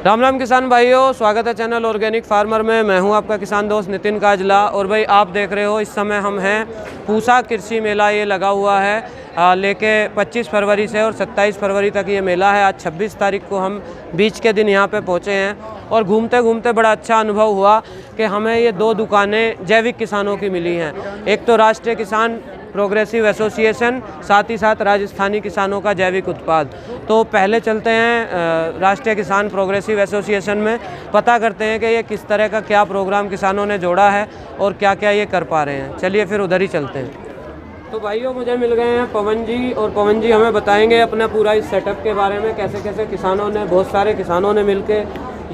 राम राम किसान भाइयों, स्वागत है चैनल ऑर्गेनिक फार्मर में। मैं हूं आपका किसान दोस्त नितिन काजला। और भाई आप देख रहे हो इस समय हम हैं पूसा कृषि मेला। ये लगा हुआ है लेके 25 फरवरी से और 27 फरवरी तक ये मेला है। आज 26 तारीख को हम बीच के दिन यहाँ पे पहुँचे हैं और घूमते घूमते बड़ा अच्छा अनुभव हुआ कि हमें ये 2 दुकानें जैविक किसानों की मिली हैं। एक तो राष्ट्रीय किसान प्रोग्रेसिव एसोसिएशन, साथ ही साथ राजस्थानी किसानों का जैविक उत्पाद। तो पहले चलते हैं राष्ट्रीय किसान प्रोग्रेसिव एसोसिएशन में, पता करते हैं कि ये किस तरह का क्या प्रोग्राम किसानों ने जोड़ा है और क्या क्या ये कर पा रहे हैं। चलिए फिर उधर ही चलते हैं। तो भाइयों, मुझे मिल गए हैं पवन जी, और पवन जी हमें बताएंगे अपना पूरा इस सेटअप के बारे में, कैसे कैसे किसानों ने, बहुत सारे किसानों ने मिलके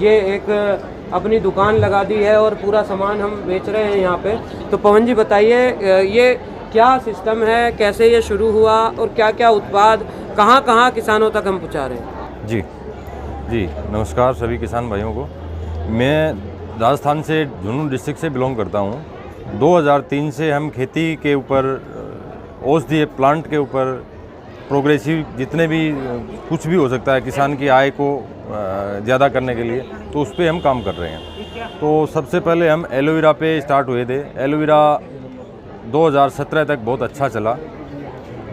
ये एक अपनी दुकान लगा दी है और पूरा सामान हम बेच रहे हैं यहाँ पे। तो पवन जी बताइए, ये क्या सिस्टम है, कैसे ये शुरू हुआ और क्या क्या उत्पाद कहाँ कहाँ किसानों तक हम पहुँचा रहे हैं? जी नमस्कार सभी किसान भाइयों को। मैं राजस्थान से झुंझुनू डिस्ट्रिक्ट से बिलोंग करता हूँ। 2003 से हम खेती के ऊपर, औषधीय प्लांट के ऊपर, प्रोग्रेसिव जितने भी कुछ भी हो सकता है किसान की आय को ज़्यादा करने के लिए, तो उस पर हम काम कर रहे हैं। तो सबसे पहले हम एलोवेरा पे स्टार्ट हुए थे। एलोवेरा 2017 तक बहुत अच्छा चला।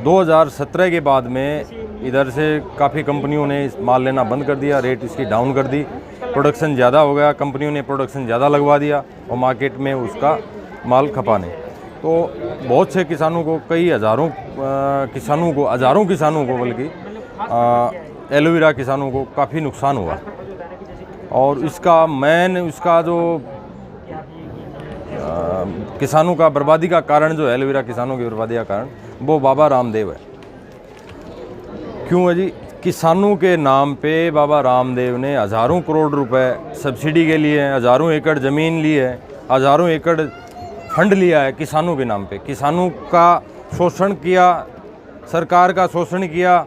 2017 के बाद में इधर से काफ़ी कंपनियों ने माल लेना बंद कर दिया, रेट इसकी डाउन कर दी, प्रोडक्शन ज़्यादा हो गया, कंपनियों ने प्रोडक्शन ज़्यादा लगवा दिया और मार्केट में उसका माल खपा नहीं। तो बहुत से किसानों को, कई हज़ारों किसानों को बल्कि एलोवेरा किसानों को काफ़ी नुकसान हुआ। और इसका जो किसानों का बर्बादी का कारण जो है, एलोवेरा किसानों की बर्बादी का कारण, वो बाबा रामदेव है। क्यों है जी? किसानों के नाम पे बाबा रामदेव ने हज़ारों करोड़ रुपए सब्सिडी के लिए, हज़ारों एकड़ ज़मीन ली है, हज़ारों एकड़ फंड लिया है किसानों के नाम पे। किसानों का शोषण किया, सरकार का शोषण किया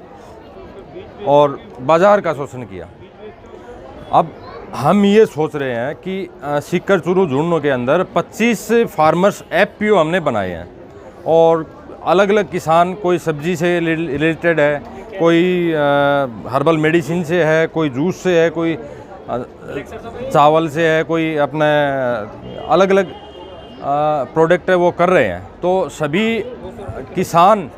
और बाज़ार का शोषण किया। अब हम ये सोच रहे हैं कि सीकर चूरू झुंझुनू के अंदर 25 फार्मर्स FPO हमने बनाए हैं और अलग अलग किसान, कोई सब्जी से रिलेटेड है, कोई हर्बल मेडिसिन से है, कोई जूस से है, कोई चावल से है, कोई अपने अलग अलग प्रोडक्ट है वो कर रहे हैं। तो सभी किसान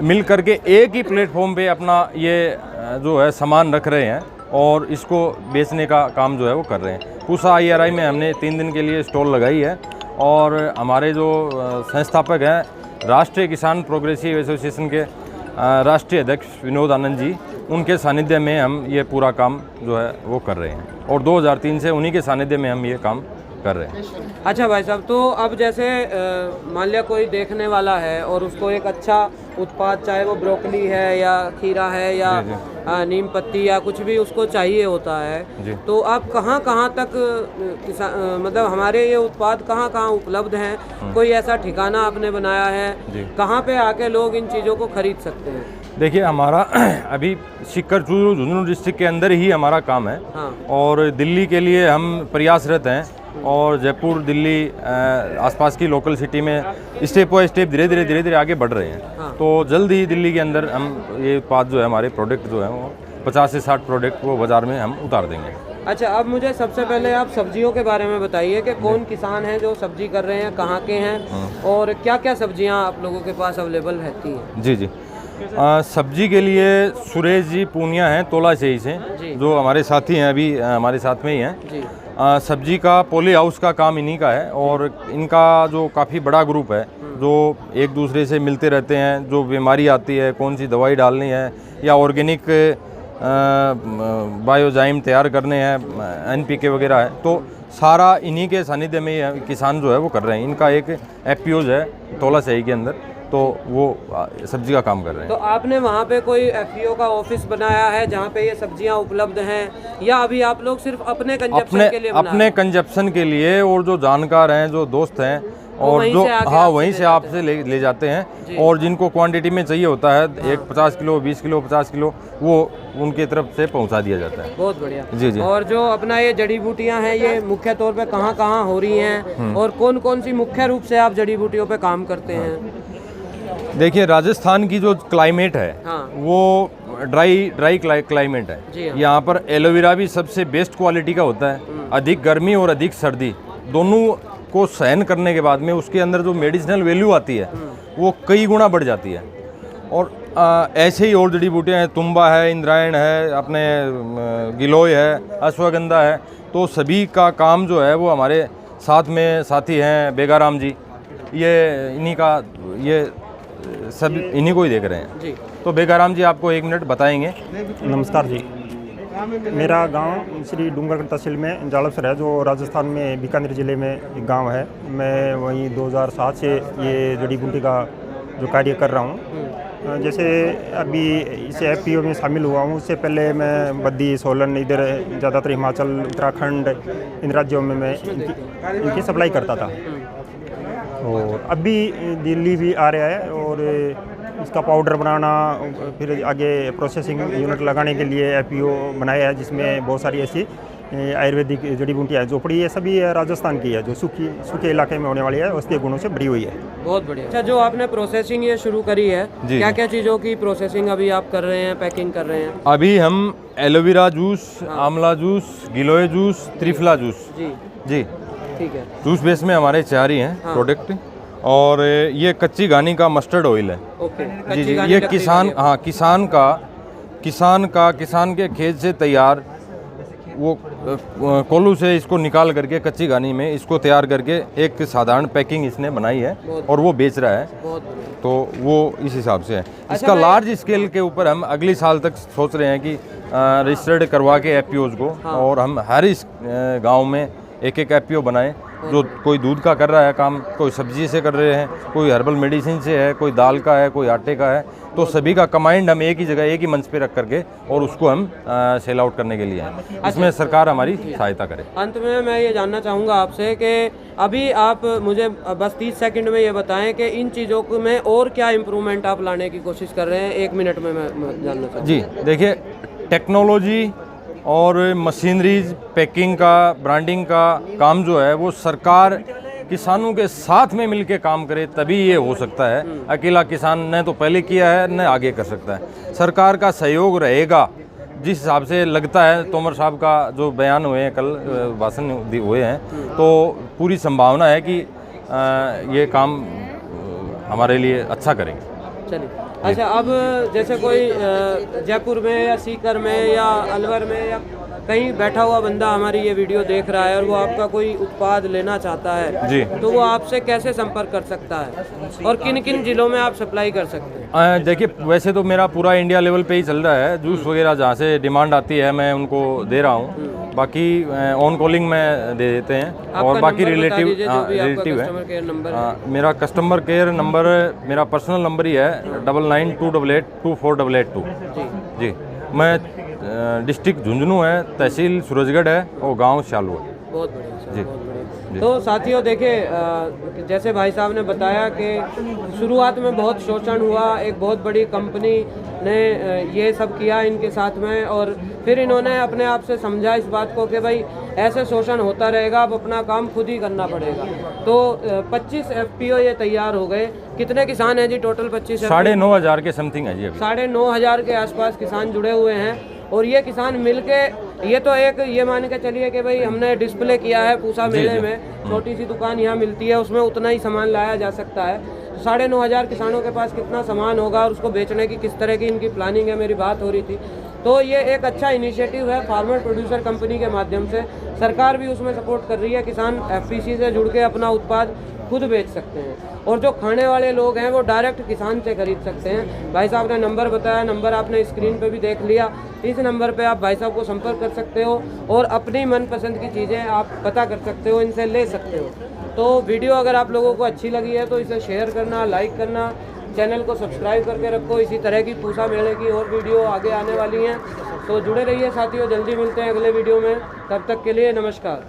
मिल करके एक ही प्लेटफॉर्म पे अपना ये जो है सामान रख रहे हैं और इसको बेचने का काम जो है वो कर रहे हैं। पूसा IRI में हमने 3 दिन के लिए स्टॉल लगाई है और हमारे जो संस्थापक हैं राष्ट्रीय किसान प्रोग्रेसिव एसोसिएशन के राष्ट्रीय अध्यक्ष विनोद आनंद जी, उनके सानिध्य में हम ये पूरा काम जो है वो कर रहे हैं और 2003 से उन्हीं के सानिध्य में हम ये काम कर रहे हैं। अच्छा भाई साहब, तो अब जैसे मान लिया कोई देखने वाला है और उसको एक अच्छा उत्पाद, चाहे वो ब्रोकली है या खीरा है या नीम पत्ती या कुछ भी उसको चाहिए होता है, तो आप कहाँ कहाँ तक मतलब हमारे ये उत्पाद कहाँ कहाँ उपलब्ध हैं? कोई ऐसा ठिकाना आपने बनाया है, कहाँ पे आके लोग इन चीज़ों को खरीद सकते हैं? देखिए, हमारा अभी सीकर चूरू झुंझुनू डिस्ट्रिक्ट के अंदर ही हमारा काम है। हाँ। और दिल्ली के लिए हम प्रयासरत हैं और जयपुर, दिल्ली, आसपास की लोकल सिटी में स्टेप बाय स्टेप धीरे धीरे आगे बढ़ रहे हैं। हाँ। तो जल्द ही दिल्ली के अंदर हम ये उत्पाद जो है, हमारे प्रोडक्ट जो है वो 50 से 60 प्रोडक्ट वो बाज़ार में हम उतार देंगे। अच्छा, अब मुझे सबसे पहले आप सब्जियों के बारे में बताइए कि कौन किसान हैं जो सब्जी कर रहे हैं, कहाँ के हैं और क्या क्या सब्जियाँ आप लोगों के पास अवेलेबल रहती हैं? जी सब्जी के लिए सुरेश जी पूनिया हैं तोला से ही से, जो हमारे साथी हैं, अभी हमारे साथ में ही हैं। सब्जी का पॉली हाउस का काम इन्हीं का है और इनका जो काफ़ी बड़ा ग्रुप है जो एक दूसरे से मिलते रहते हैं। जो बीमारी आती है, कौन सी दवाई डालनी है या ऑर्गेनिक बायोजाइम तैयार करने हैं, NPK वगैरह है, तो सारा इन्हीं के सानिध्य में किसान जो है वो कर रहे हैं। इनका एक FPOs है तोला सही के अंदर, तो वो सब्जी का काम कर रहे हैं। तो आपने वहाँ पे कोई FPO का ऑफिस बनाया है जहाँ पे ये सब्जियाँ उपलब्ध हैं, या अभी आप लोग सिर्फ अपने कंजप्शन के लिए अपने कंजप्शन के लिए, और जो जानकार हैं, जो दोस्त हैं और जो वहीं से आपसे ले जाते हैं, और जिनको क्वांटिटी में चाहिए होता है, एक 50 किलो, 20 किलो, 50 किलो, वो उनकी तरफ से पहुंचा दिया जाता है। बहुत बढ़िया। जी। और जो अपना ये जड़ी बूटियां हैं, ये मुख्य तौर पे कहाँ कहाँ हो रही हैं और कौन कौन सी मुख्य रूप से आप जड़ी बूटियों पे काम करते हैं? देखिए, राजस्थान की जो क्लाइमेट है वो ड्राई क्लाइमेट है। जी हाँ। यहाँ पर एलोवेरा भी सबसे बेस्ट क्वालिटी का होता है। अधिक गर्मी और अधिक सर्दी दोनों को सहन करने के बाद में उसके अंदर जो मेडिसिनल वैल्यू आती है वो कई गुना बढ़ जाती है। और ऐसे ही और जड़ी बूटियाँ हैं, तुम्बा है, इंद्रायण है, अपने गिलोय है, अश्वगंधा है, तो सभी का काम जो है वो हमारे साथ में साथी हैं बेगाराम जी, ये सब इन्हीं को ही देख रहे हैं जी। तो बेगाराम जी आपको 1 मिनट बताएंगे। नमस्कार जी। मेरा गांव श्री डूंगरगढ़ तहसील में जालपसर है, जो राजस्थान में बीकानेर ज़िले में एक गांव है। मैं वहीं 2007 से ये जड़ी बूटी का जो कार्य कर रहा हूँ। जैसे अभी इस FPO में शामिल हुआ हूँ, उससे पहले मैं बद्दी, सोलन, इधर ज़्यादातर हिमाचल, उत्तराखंड, इन राज्यों में मैं इनकी सप्लाई करता था। और अभी दिल्ली भी आ रहा है और इसका पाउडर बनाना, फिर आगे प्रोसेसिंग यूनिट लगाने के लिए FPO बनाया है, जिसमें बहुत सारी ऐसी आयुर्वेदिक जड़ी बूटियाँ हैं। झोपड़ी ये सभी राजस्थान की है, जो सूखे इलाके में होने वाली है, औषधीय गुणों से भरी हुई है। बहुत बढ़िया। अच्छा, जो आपने प्रोसेसिंग ये शुरू करी है, क्या क्या चीज़ों की प्रोसेसिंग अभी आप कर रहे हैं, पैकिंग कर रहे हैं? अभी हम एलोवेरा जूस, आंवला जूस, गिलोय जूस, त्रिफला जूस जी ठीक है, जूस बेस में हमारे 4 ही हैं प्रोडक्ट। और ये कच्ची घानी का मस्टर्ड ऑयल है। ओके। जी जी, ये किसान किसान के खेत से तैयार वो कोल्हू से इसको निकाल करके कच्ची घानी में इसको तैयार करके एक साधारण पैकिंग इसने बनाई है और वो बेच रहा है। तो वो इस हिसाब से है। इसका लार्ज स्केल के ऊपर हम अगली साल तक सोच रहे हैं कि रजिस्टर्ड करवा के FPOs को, और हम हर इस गाँव में एक FPO बनाएं। जो कोई दूध का कर रहा है काम, कोई सब्जी से कर रहे हैं, कोई हर्बल मेडिसिन से है, कोई दाल का है, कोई आटे का है, तो सभी का कमांड हम एक ही जगह, एक ही मंच पे रख करके और उसको हम सेल आउट करने के लिए हैं। इसमें सरकार हमारी सहायता करे। अंत में मैं ये जानना चाहूँगा आपसे कि अभी आप मुझे बस 30 सेकंड में ये बताएं कि इन चीज़ों में और क्या इम्प्रूवमेंट आप लाने की कोशिश कर रहे हैं। 1 मिनट में मैं जानना चाहूँगा। जी देखिए, टेक्नोलॉजी और मशीनरीज, पैकिंग का, ब्रांडिंग का काम जो है वो सरकार किसानों के साथ में मिलके काम करे तभी ये हो सकता है। अकेला किसान ने तो पहले किया है, न आगे कर सकता है। सरकार का सहयोग रहेगा। जिस हिसाब से लगता है, तोमर साहब का जो बयान हुए हैं, कल भाषण हुए हैं, तो पूरी संभावना है कि ये काम हमारे लिए अच्छा करेंगे। चलिए, अच्छा, अब जैसे कोई जयपुर में या सीकर में या अलवर में या कहीं बैठा हुआ बंदा हमारी ये वीडियो देख रहा है और वो आपका कोई उत्पाद लेना चाहता है जी, तो वो आपसे कैसे संपर्क कर सकता है और किन किन जिलों में आप सप्लाई कर सकते हैं? देखिए, वैसे तो मेरा पूरा इंडिया लेवल पे ही चल रहा है। जूस वगैरह जहाँ से डिमांड आती है मैं उनको दे रहा हूँ। बाकी ऑन कॉलिंग में दे देते हैं। और बाकी रिलेटिव है। मेरा कस्टमर केयर नंबर, मेरा पर्सनल नंबर ही है 992882482488 जी। मैं डिस्ट्रिक्ट झुंझुनू है, तहसील सूरजगढ़ है और गांव शालू है। बहुत बढ़िया सर, जी। बहुत बढ़िया। तो साथियों देखिए, जैसे भाई साहब ने बताया कि शुरुआत में बहुत शोषण हुआ, एक बहुत बड़ी कंपनी ने ये सब किया इनके साथ में, और फिर इन्होंने अपने आप से समझा इस बात को कि भाई ऐसे शोषण होता रहेगा, अब अपना काम खुद ही करना पड़ेगा। तो 25 FPO ये तैयार हो गए। कितने किसान हैं जी टोटल? 25 9,500 के समथिंग है जी। अभी 9,500 के आसपास किसान जुड़े हुए हैं। और ये किसान मिलके, ये तो एक ये मान के चलिए कि भाई हमने डिस्प्ले किया है पूसा मेले में, छोटी सी दुकान यहाँ मिलती है, उसमें उतना ही सामान लाया जा सकता है। 9,500 किसानों के पास कितना सामान होगा और उसको बेचने की किस तरह की इनकी प्लानिंग है, मेरी बात हो रही थी। तो ये एक अच्छा इनिशिएटिव है फार्मर प्रोड्यूसर कंपनी के माध्यम से। सरकार भी उसमें सपोर्ट कर रही है। किसान FPC से जुड़ के अपना उत्पाद खुद बेच सकते हैं, और जो खाने वाले लोग हैं वो डायरेक्ट किसान से खरीद सकते हैं। भाई साहब ने नंबर बताया, नंबर आपने स्क्रीन पे भी देख लिया। इस नंबर पे आप भाई साहब को संपर्क कर सकते हो और अपनी मनपसंद की चीज़ें आप पता कर सकते हो, इनसे ले सकते हो। तो वीडियो अगर आप लोगों को अच्छी लगी है तो इसे शेयर करना, लाइक करना, चैनल को सब्सक्राइब करके रखो। इसी तरह की पूसा मेले की और वीडियो आगे आने वाली हैं, तो जुड़े रहिए साथियों। जल्दी मिलते हैं अगले वीडियो में, तब तक के लिए नमस्कार।